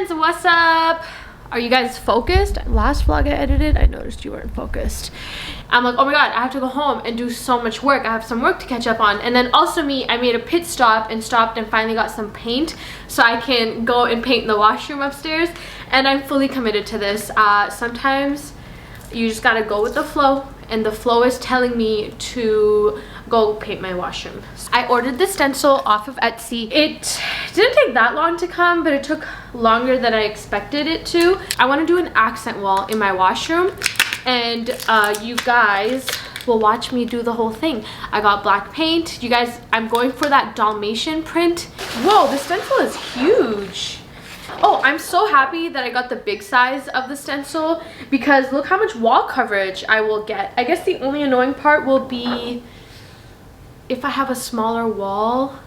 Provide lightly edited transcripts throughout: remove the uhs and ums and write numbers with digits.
friends, what's up? Are you guys focused? Last vlog I edited, I noticed you weren't focused. I'm like, oh my god, I have to go home and do so much work. I have some work to catch up on. And then also I made a pit stop and stopped and finally got some paint so I can go and paint in the washroom upstairs. And I'm fully committed to this. Sometimes you just gotta go with the flow, and the flow is telling me to go paint my washroom. I ordered the stencil off of Etsy. It didn't take that long to come, but it took longer than I expected it to. I want to do an accent wall in my washroom, and you guys will watch me do the whole thing. I got black paint. You guys, I'm going for that Dalmatian print. Whoa, the stencil is huge. Oh, I'm so happy that I got the big size of the stencil because look how much wall coverage I will get. I guess the only annoying part will be if I have a smaller wall.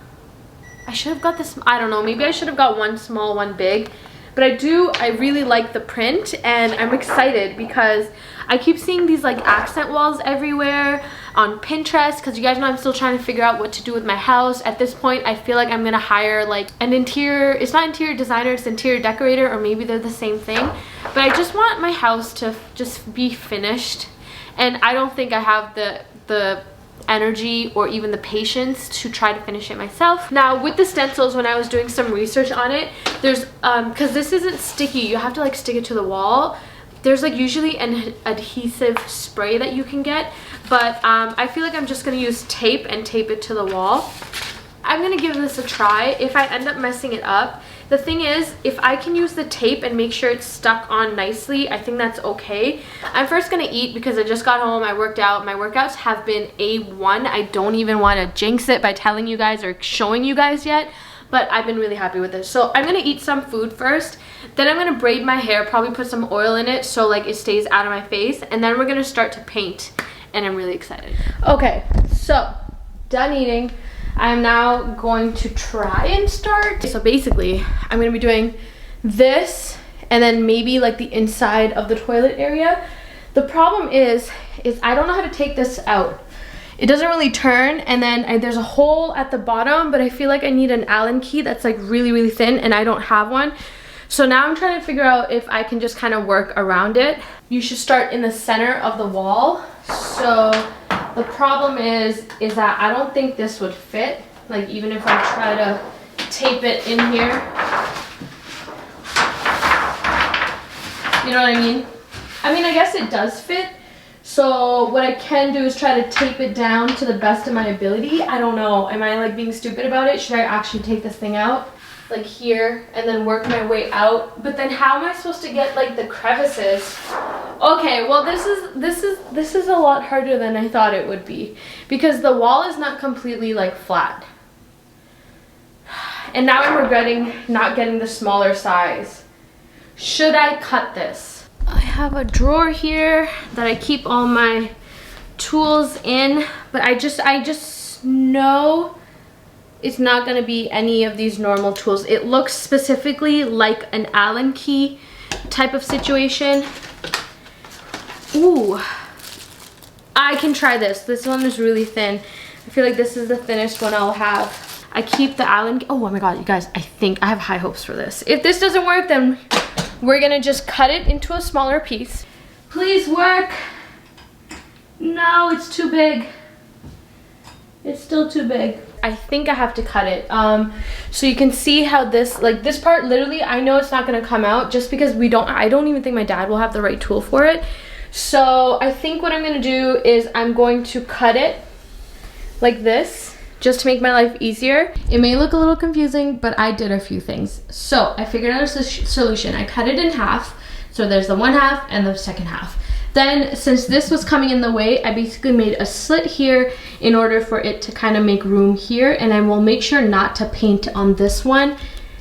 I should have got this, I don't know, maybe I should have got one small, one big. But I really like the print, and I'm excited because I keep seeing these like accent walls everywhere on Pinterest, because you guys know I'm still trying to figure out what to do with my house. At this point, I feel like I'm gonna hire like an interior, it's not interior designer, it's interior decorator, or maybe they're the same thing. But I just want my house to just be finished, and I don't think I have the energy or even the patience to try to finish it myself. Now with the stencils, when I was doing some research on it, there's because this isn't sticky, you have to like stick it to the wall. There's like usually an adhesive spray that you can get, but I feel like I'm just gonna use tape and tape it to the wall. I'm gonna give this a try. If I end up messing it up, the thing is, if I can use the tape and make sure it's stuck on nicely, I think that's okay. I'm first gonna eat because I just got home, I worked out. My workouts have been A1. I don't even wanna jinx it by telling you guys or showing you guys yet, but I've been really happy with this. So I'm gonna eat some food first, then I'm gonna braid my hair, probably put some oil in it so like it stays out of my face, and then we're gonna start to paint, and I'm really excited. Okay, so done eating. I'm now going to try and start. So basically, I'm gonna be doing this and then maybe like the inside of the toilet area. The problem is I don't know how to take this out. It doesn't really turn, and then there's a hole at the bottom, but I feel like I need an Allen key that's like really, really thin, and I don't have one. So now I'm trying to figure out if I can just kind of work around it. You should start in the center of the wall. So the problem is that I don't think this would fit. Like even if I try to tape it in here. You know what I mean? I mean, I guess it does fit. So what I can do is try to tape it down to the best of my ability. I don't know. Am I like being stupid about it? Should I actually take this thing out? Like here, and then work my way out? But then how am I supposed to get like the crevices? Okay, well this is a lot harder than I thought it would be, because the wall is not completely like flat. And now I'm regretting not getting the smaller size. Should I cut this? I have a drawer here that I keep all my tools in, but I just know it's not gonna be any of these normal tools. It looks specifically like an Allen key type of situation. Ooh, I can try this. This one is really thin. I feel like this is the thinnest one I'll have. I keep the Allen key. Oh my god, you guys, I think I have high hopes for this. If this doesn't work, then we're gonna just cut it into a smaller piece. Please work. No, it's too big. It's still too big. I think I have to cut it. So you can see how this, like this part, literally, I know it's not gonna come out just because I don't even think my dad will have the right tool for it. So I think what I'm gonna do is I'm going to cut it like this, just to make my life easier. It may look a little confusing, but I did a few things. So I figured out a solution. I cut it in half. So there's the one half and the second half. Then since this was coming in the way, I basically made a slit here in order for it to kind of make room here. And I will make sure not to paint on this one,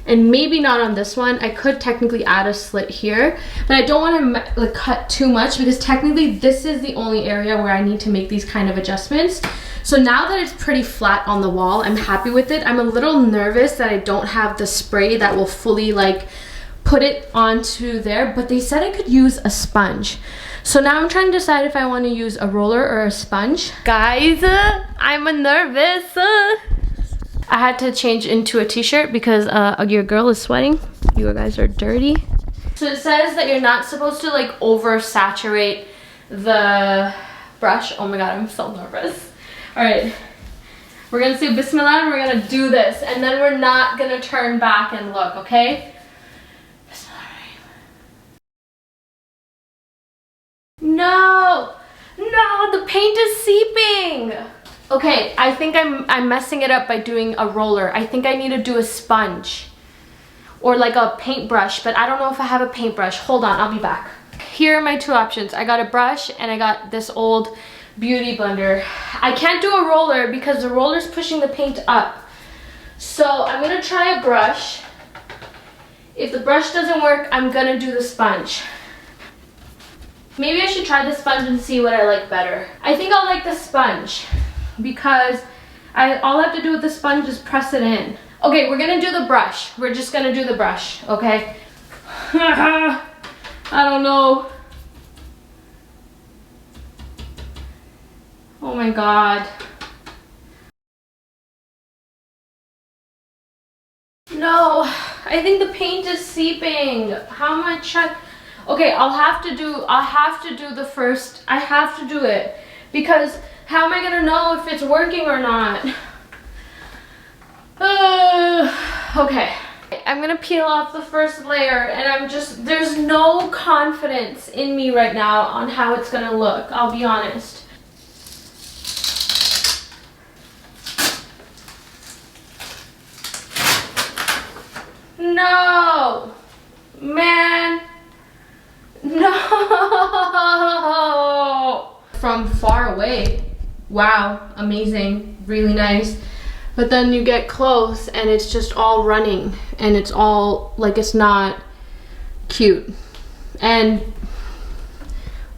and maybe not on this one. I could technically add a slit here, but I don't want to like cut too much, because technically this is the only area where I need to make these kind of adjustments. So now that it's pretty flat on the wall, I'm happy with it. I'm a little nervous that I don't have the spray that will fully like put it onto there, but they said I could use a sponge. So now I'm trying to decide if I want to use a roller or a sponge. Guys, I'm nervous. I had to change into a t-shirt because your girl is sweating. You guys are dirty. So it says that you're not supposed to like oversaturate the brush. Oh my god, I'm so nervous. All right, we're gonna say Bismillah and we're gonna do this, and then we're not gonna turn back and look, okay? No, no, the paint is seeping. Okay, I think I'm messing it up by doing a roller. I think I need to do a sponge or like a paintbrush, but I don't know if I have a paintbrush. Hold on, I'll be back. Here are my two options. I got a brush and I got this old beauty blender. I can't do a roller because the roller's pushing the paint up. So I'm gonna try a brush. If the brush doesn't work, I'm gonna do the sponge. Maybe I should try the sponge and see what I like better. I think I'll like the sponge because all I have to do with the sponge is press it in. Okay, we're gonna do the brush. We're just gonna do the brush, okay? I don't know. Oh my god. No, I think the paint is seeping. How am I trying? Okay, I have to do the first, I have to do it because how am I gonna know if it's working or not? Okay, I'm gonna peel off the first layer and there's no confidence in me right now on how it's gonna look, I'll be honest. No, man. No! From far away, wow, amazing, really nice. But then you get close and it's just all running and it's all like it's not cute. And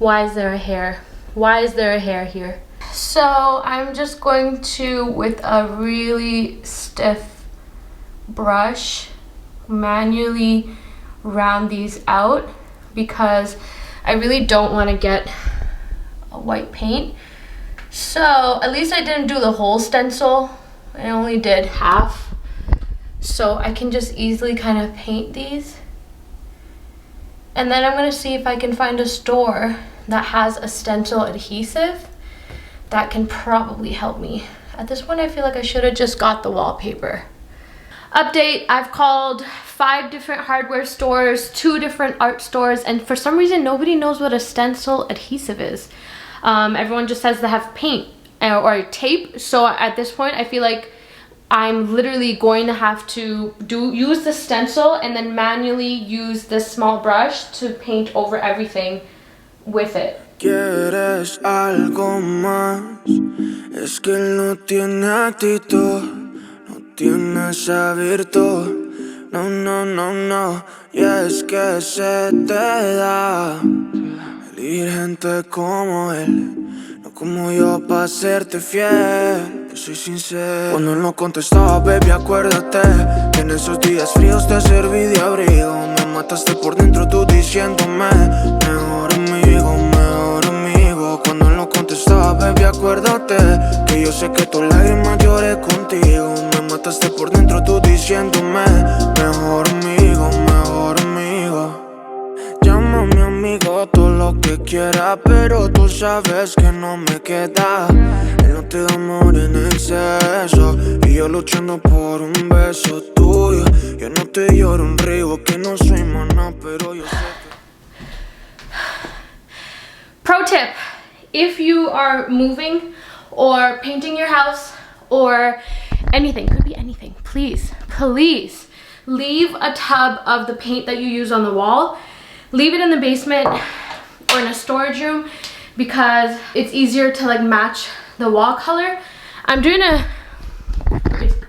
why is there a hair? Why is there a hair here? So I'm just going to, with a really stiff brush, manually round these out, because I really don't want to get a white paint. So at least I didn't do the whole stencil. I only did half. So I can just easily kind of paint these. And then I'm going to see if I can find a store that has a stencil adhesive that can probably help me. At this point I feel like I should have just got the wallpaper. Update, I've called 5 different hardware stores, 2 different art stores, and for some reason nobody knows what a stencil adhesive is. Everyone just says they have paint or tape, so at this point I feel like I'm literally going to have to use the stencil and then manually use this small brush to paint over everything with it. ¿Quieres algo más? Es que él no tiene actitud. Tiene esa virtud, no, no, no, no, y es que se te da elegir gente como él, no como yo pa' serte fiel, te soy sincero. Cuando él no contestaba, baby, acuérdate que en esos días fríos te serví de abrigo. Me mataste por dentro tú diciéndome mejor amigo, mejor amigo. Cuando él no contestaba, baby, acuérdate que yo sé que tus lágrimas lloré contigo. Mataste por dentro tú diciéndome mejor amigo, mejor amigo. Llámame amigo, todo lo que quieras, pero tú sabes que no me queda. Él no te da amor en exceso y yo luchando por un beso tuyo. Yo no te lloro un río, que no soy maná, pero yo sé que... Pro tip, if you are moving or painting your house or anything, could be anything, please leave a tub of the paint that you use on the wall. Leave it in the basement or in a storage room because it's easier to like match the wall color. I'm doing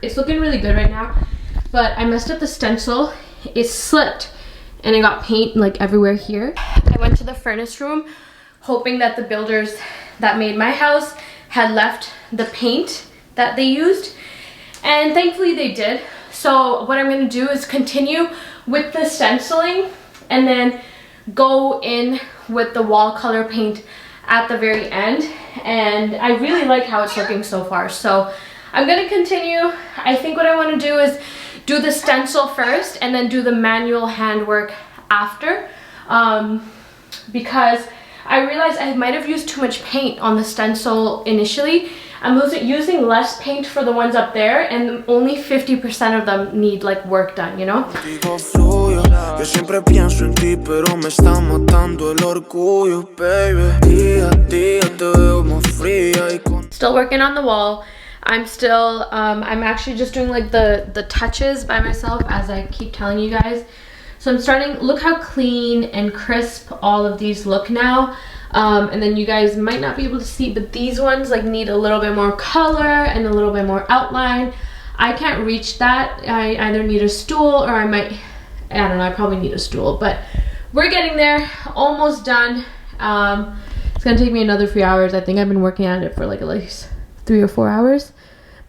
it's looking really good right now, but I messed up the stencil. It slipped and I got paint like everywhere here. I went to the furnace room hoping that the builders that made my house had left the paint that they used, and thankfully they did. So what I'm going to do is continue with the stenciling and then go in with the wall color paint at the very end. And I really like how it's looking so far, so I'm going to continue. I think what I want to do is do the stencil first and then do the manual handwork after, because I realized I might have used too much paint on the stencil initially. I'm using less paint for the ones up there, and only 50% of them need like work done, you know? Yo siempre pienso en ti, pero me está matando el orgullo, baby. Día a día te veo más fría y con... Still working on the wall. I'm still, I'm actually just doing like the touches by myself, as I keep telling you guys. So I'm starting, look how clean and crisp all of these look now. And then you guys might not be able to see, but these ones like need a little bit more color and a little bit more outline. I can't reach that. I either need a stool or I don't know, I probably need a stool, but we're getting there, almost done. It's gonna take me another few hours. I think I've been working on it for like at least 3 or 4 hours,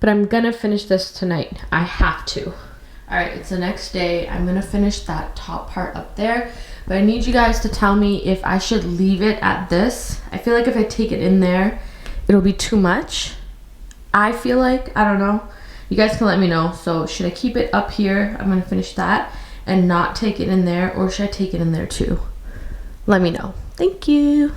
but I'm gonna finish this tonight. I have to. All right, it's the next day. I'm gonna finish that top part up there, but I need you guys to tell me if I should leave it at this. I feel like if I take it in there, it'll be too much. I feel like, I don't know. You guys can let me know. So should I keep it up here? I'm gonna finish that and not take it in there, or should I take it in there too? Let me know. Thank you.